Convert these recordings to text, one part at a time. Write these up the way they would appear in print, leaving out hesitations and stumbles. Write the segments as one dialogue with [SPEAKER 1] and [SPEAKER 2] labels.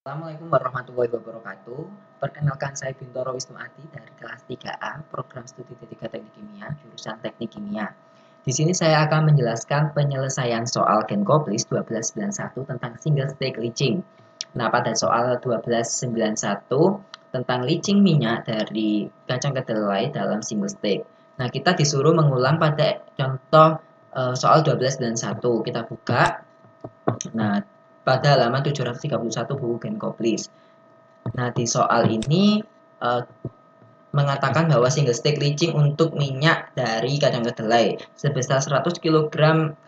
[SPEAKER 1] Assalamualaikum warahmatullahi wabarakatuh. Perkenalkan, saya Bintoro Wisnu Adi dari kelas 3A, program studi D3 Teknik Kimia, jurusan Teknik Kimia. Di sini saya akan menjelaskan penyelesaian soal Genkoplis 1291 tentang single stage leaching. Nah, pada soal 1291 tentang leaching minyak dari kacang kedelai dalam single stage. Nah, kita disuruh mengulang pada contoh soal 1291. Kita buka. Nah, pada halaman 731 buku Genkoplis. Nah, di soal ini mengatakan bahwa single stage leaching untuk minyak dari kacang kedelai sebesar 100 kg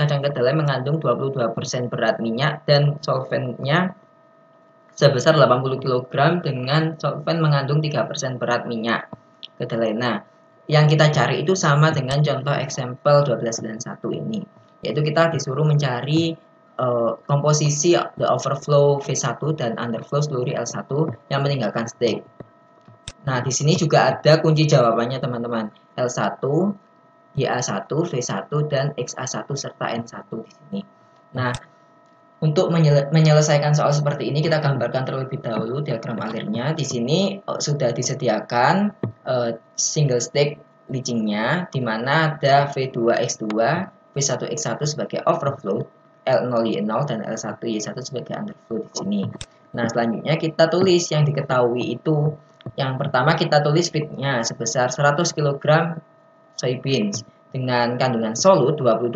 [SPEAKER 1] kacang kedelai mengandung 22% berat minyak dan solvennya sebesar 80 kg dengan solven mengandung 3% berat minyak kedelai. Nah, yang kita cari itu sama dengan contoh example 1291 ini, yaitu kita disuruh mencari komposisi the overflow V1 dan underflow slurry L1 yang meninggalkan stage. Nah, di sini juga ada kunci jawabannya, teman-teman. L1, YA1, V1, dan XA1 serta N1 di sini. Nah, untuk menyelesaikan soal seperti ini, kita gambarkan terlebih dahulu diagram alirnya. Di sini sudah disediakan single stage leachingnya, di mana ada V2X2, V1X1 sebagai overflow, L0Y0 dan L1Y1 sebagai underflow di sini. Nah, selanjutnya kita tulis yang diketahui itu. Yang pertama kita tulis feednya sebesar 100 kg soybeans dengan kandungan solut 22%,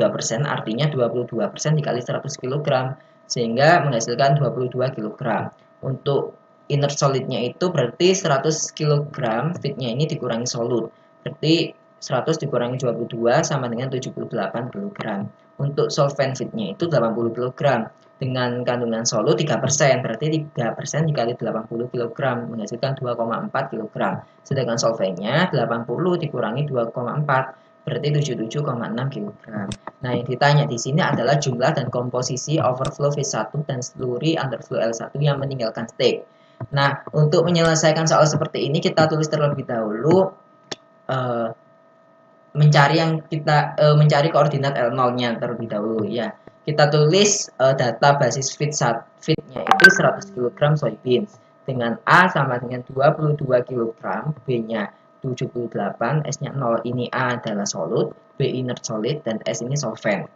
[SPEAKER 1] artinya 22% dikali 100 kg sehingga menghasilkan 22 kg. Untuk inert solidnya itu berarti 100 kg feednya ini dikurangi solut, berarti 100 dikurangi 22 sama dengan 78 kg. Untuk solvent feednya itu 80 kg dengan kandungan solut 3%, berarti 3% dikali 80 kg menghasilkan 2,4 kg. Sedangkan solvennya 80 dikurangi 2,4 berarti 77,6 kg. Nah, yang ditanya di sini adalah jumlah dan komposisi overflow V1 dan slurry underflow L1 yang meninggalkan stage. Nah, untuk menyelesaikan soal seperti ini kita tulis terlebih dahulu mencari koordinat L0-nya terlebih dahulu ya. Kita tulis data basis feednya itu 100 kg soybeans dengan A sama dengan 22 kg, B-nya 78, S-nya 0, ini A adalah solut, B inert solid, dan S ini solvent.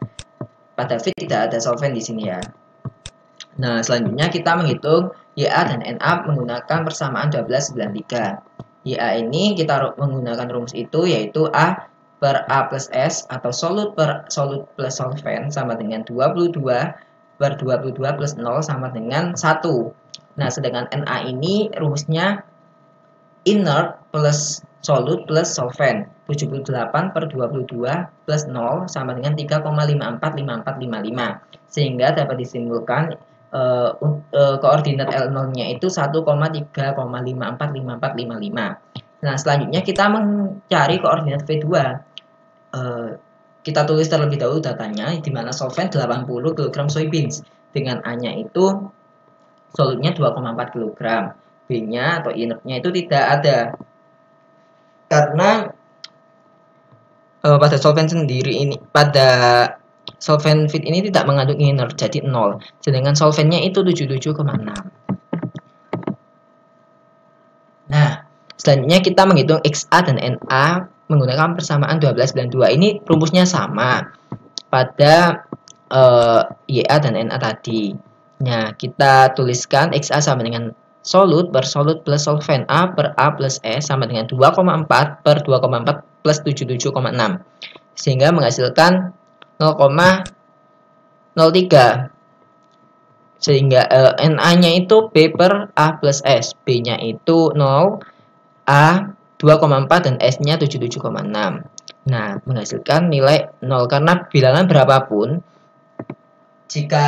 [SPEAKER 1] Pada feed tidak ada solvent di sini ya. Nah, selanjutnya kita menghitung YA dan NA menggunakan persamaan 1293. YA ini kita menggunakan rumus itu, yaitu A per A plus S atau solut per solut plus solvent sama dengan 22 per 22 plus 0 sama dengan 1. Nah, sedangkan NA ini rumusnya inert plus solut plus solvent. 78 per 22 plus 0 sama dengan 3,545455. Sehingga dapat disimpulkan koordinat L0-nya itu 1,3,545455. Nah, selanjutnya kita mencari koordinat V2. Kita tulis terlebih dahulu datanya, di mana solvent 80 kg soybeans dengan A-nya itu solutnya 2,4 kg, B-nya atau inertnya itu tidak ada karena pada solvent sendiri ini, pada solvent feed ini tidak mengandung inert, jadi 0, sedangkan solventnya itu 77,6. Nah, selanjutnya kita menghitung XA dan NA menggunakan persamaan 1292. Ini rumusnya sama pada YA dan NA tadi. Nah, kita tuliskan XA sama dengan solut per solut plus solvent A per A plus S sama dengan 2,4 per 2,4 plus 77,6. Sehingga menghasilkan 0,03. Sehingga NA-nya itu B per A plus S. B-nya itu 0, A 2,4 dan S-nya 77,6. Nah, menghasilkan nilai 0 karena bilangan berapapun jika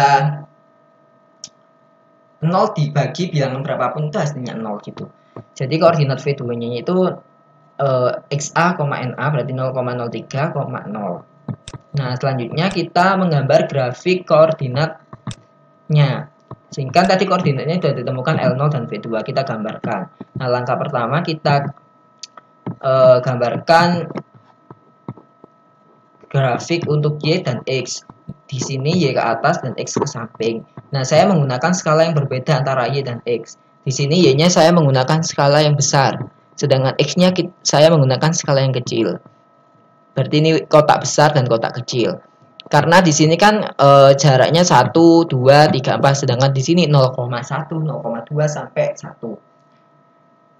[SPEAKER 1] 0 dibagi bilangan berapapun itu hasilnya 0 gitu. Jadi koordinat V2-nya itu XA, NA berarti 0,03,0. Nah, selanjutnya kita menggambar grafik koordinatnya. Sehingga tadi koordinatnya sudah ditemukan L0 dan V2, kita gambarkan. Nah, langkah pertama kita gambarkan grafik untuk Y dan X. di sini Y ke atas dan X ke samping. Nah, saya menggunakan skala yang berbeda antara Y dan X. Di sini Y-nya saya menggunakan skala yang besar, sedangkan X-nya saya menggunakan skala yang kecil. Berarti ini kotak besar dan kotak kecil. Karena di sini kan jaraknya 1, 2, 3, 4, sedangkan di sini 0,1, 0,2 sampai 1.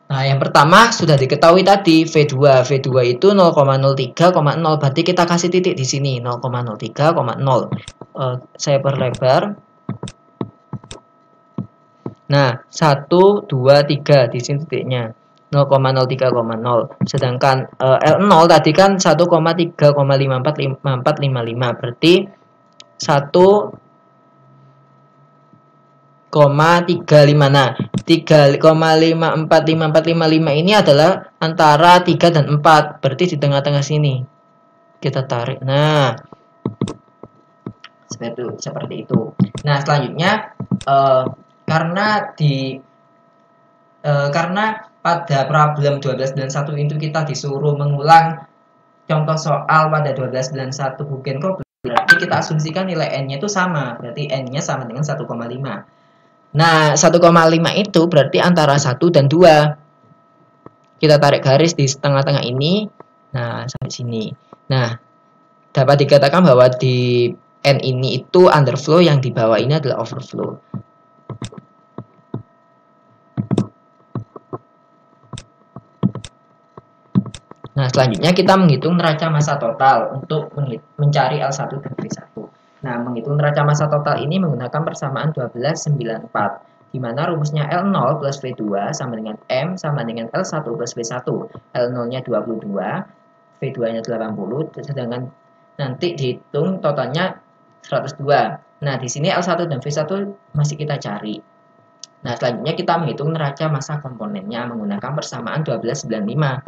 [SPEAKER 1] Nah, yang pertama sudah diketahui tadi V2. V2 itu 0,03,0, berarti kita kasih titik di sini 0,03,0. Saya perlebar. Nah, 1, 2, 3 di sini titiknya 0,03,0. Sedangkan L0 tadi kan 1,3,5455, berarti 1,35. Nah, 3,545555 ini adalah antara 3 dan 4, berarti di tengah-tengah sini. Kita tarik. Nah, seperti itu. Nah, selanjutnya karena pada problem 1291 itu kita disuruh mengulang contoh soal pada 1291 bukan problem, berarti kita asumsikan nilai n-nya itu sama, berarti n-nya sama dengan 1,5. Nah, 1,5 itu berarti antara 1 dan 2. Kita tarik garis di tengah-tengah ini. Nah, sampai sini. Nah, dapat dikatakan bahwa di n ini itu underflow, yang di bawah ini adalah overflow. Nah, selanjutnya kita menghitung neraca massa total untuk mencari L1 dan V1. Nah, menghitung neraca massa total ini menggunakan persamaan 1294, di mana rumusnya L0 plus V2 sama dengan M sama dengan L1 plus V1. L0-nya 22, V2-nya 80, sedangkan nanti dihitung totalnya 102. Nah, di sini L1 dan V1 masih kita cari. Nah, selanjutnya kita menghitung neraca massa komponennya menggunakan persamaan 1295,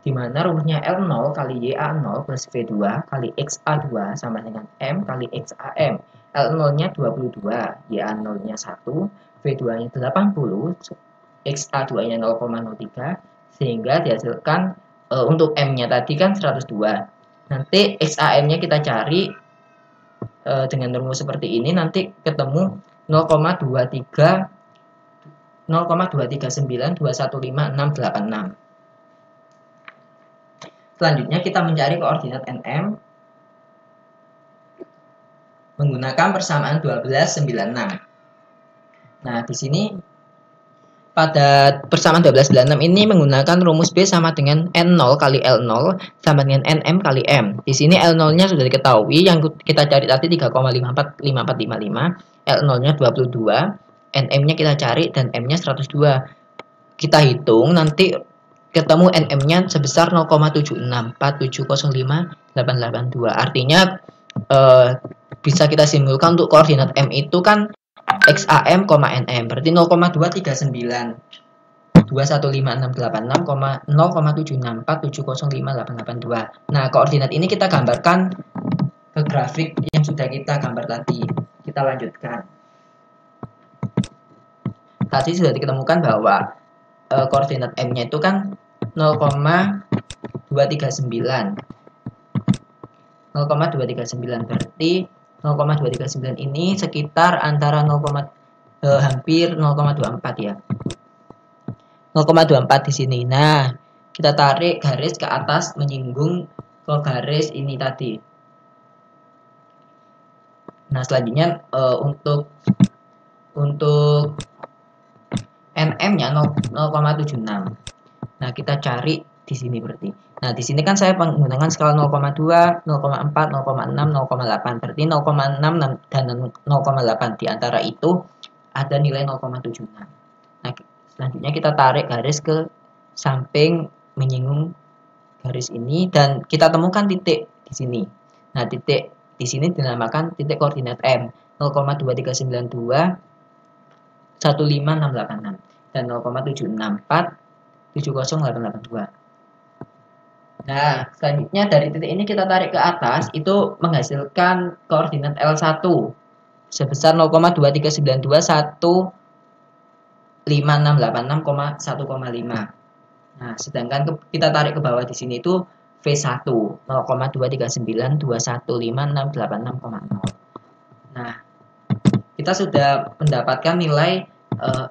[SPEAKER 1] di mana rumusnya L0 kali YA0 plus V2 kali XA2 sama dengan M kali XAM. L0-nya 22, YA0-nya 1, V2-nya 80, XA2-nya 0,03, sehingga dihasilkan untuk M-nya tadi kan 102. Nanti XAM-nya kita cari dengan rumus seperti ini, nanti ketemu 0,239215686. Selanjutnya kita mencari koordinat NM menggunakan persamaan 1296. Nah, di sini pada persamaan 1296 ini menggunakan rumus B sama dengan N0 kali L0 sama dengan NM kali M. Di sini L0-nya sudah diketahui, yang kita cari tadi 3,545455, L0-nya 22, NM-nya kita cari dan M-nya 102. Kita hitung nanti ketemu NM-nya sebesar 0,764705882. Artinya bisa kita simpulkan untuk koordinat M itu kan XAM, NM, berarti 0,239615686,0,764705882. Nah, koordinat ini kita gambarkan ke grafik yang sudah kita gambar tadi. Kita lanjutkan. Tadi sudah ditemukan bahwa koordinat M-nya itu kan 0,239. 0,239 berarti 0,239 ini sekitar antara hampir 0,24 ya. 0,24 di sini. Nah, kita tarik garis ke atas menyinggung ke garis ini tadi. Nah, selanjutnya untuk NM-nya 0,76. Nah, kita cari di sini berarti. Nah, di sini kan saya menggunakan skala 0,2, 0,4, 0,6, 0,8. Berarti 0,6 dan 0,8. Di antara itu ada nilai 0,76. Nah, selanjutnya kita tarik garis ke samping menyinggung garis ini dan kita temukan titik di sini. Nah, titik di sini dinamakan titik koordinat M 0,2392 15686 dan 0,764 70882. Nah, selanjutnya dari titik ini kita tarik ke atas, itu menghasilkan koordinat L1 sebesar 0,239215686,1,5. Nah, sedangkan kita tarik ke bawah di sini itu V1 0,239215686,0. kita sudah mendapatkan nilai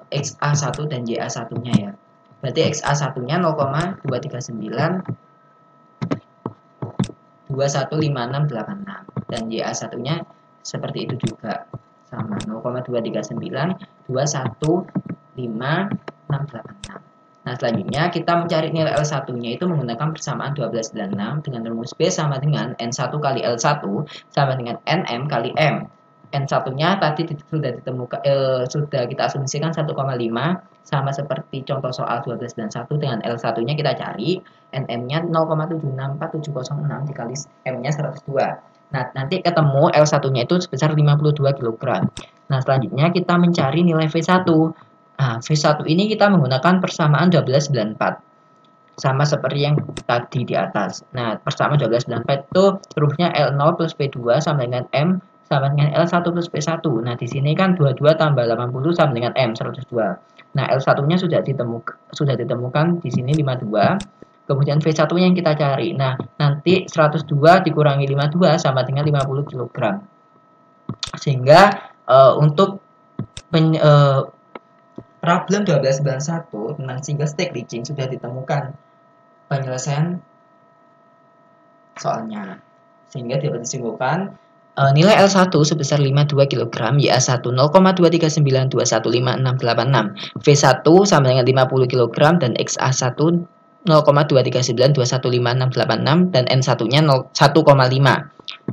[SPEAKER 1] XA1 dan YA1-nya ya. Berarti XA1-nya 0,239 215686 dan YA1-nya seperti itu juga sama 0,239 215686. Nah, selanjutnya kita mencari nilai L1-nya itu menggunakan persamaan 12 dan 6 dengan rumus B sama dengan N1 kali L1 sama dengan NM kali M. N1-nya tadi sudah ditemukan sudah kita asumsikan 1,5 sama seperti contoh soal 12 dan 1 dengan L1-nya kita cari NM-nya 0,764706 dikali M-nya 102. Nah, nanti ketemu L1-nya itu sebesar 52 kg. Nah, selanjutnya kita mencari nilai V1. Nah, V1 ini kita menggunakan persamaan 12 dan 4. Sama seperti yang tadi di atas. Nah, persamaan 12 dan 4 itu hurufnya L0 plus V2 sama dengan M sama dengan L1 plus V1. Nah, di sini kan 22 tambah 80 sama dengan M, 102. Nah, L1-nya sudah ditemukan di sini 52. Kemudian V1-nya yang kita cari. Nah, nanti 102 dikurangi 52 sama dengan 50 kg. Sehingga untuk problem 1291 tentang single stack leaching sudah ditemukan penyelesaian soalnya. Sehingga dapat disimpulkan nilai L1 sebesar 52 kg, YA1 0,239215686, V1 sama dengan 50 kg dan XA1 0,239215686 dan N1-nya 1,5.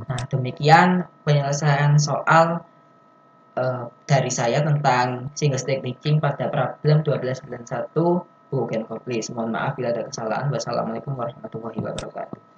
[SPEAKER 1] Nah, demikian penyelesaian soal dari saya tentang single stack leaching pada problem 1291 Book and Complete. Mohon maaf bila ada kesalahan. Wassalamualaikum warahmatullahi wabarakatuh.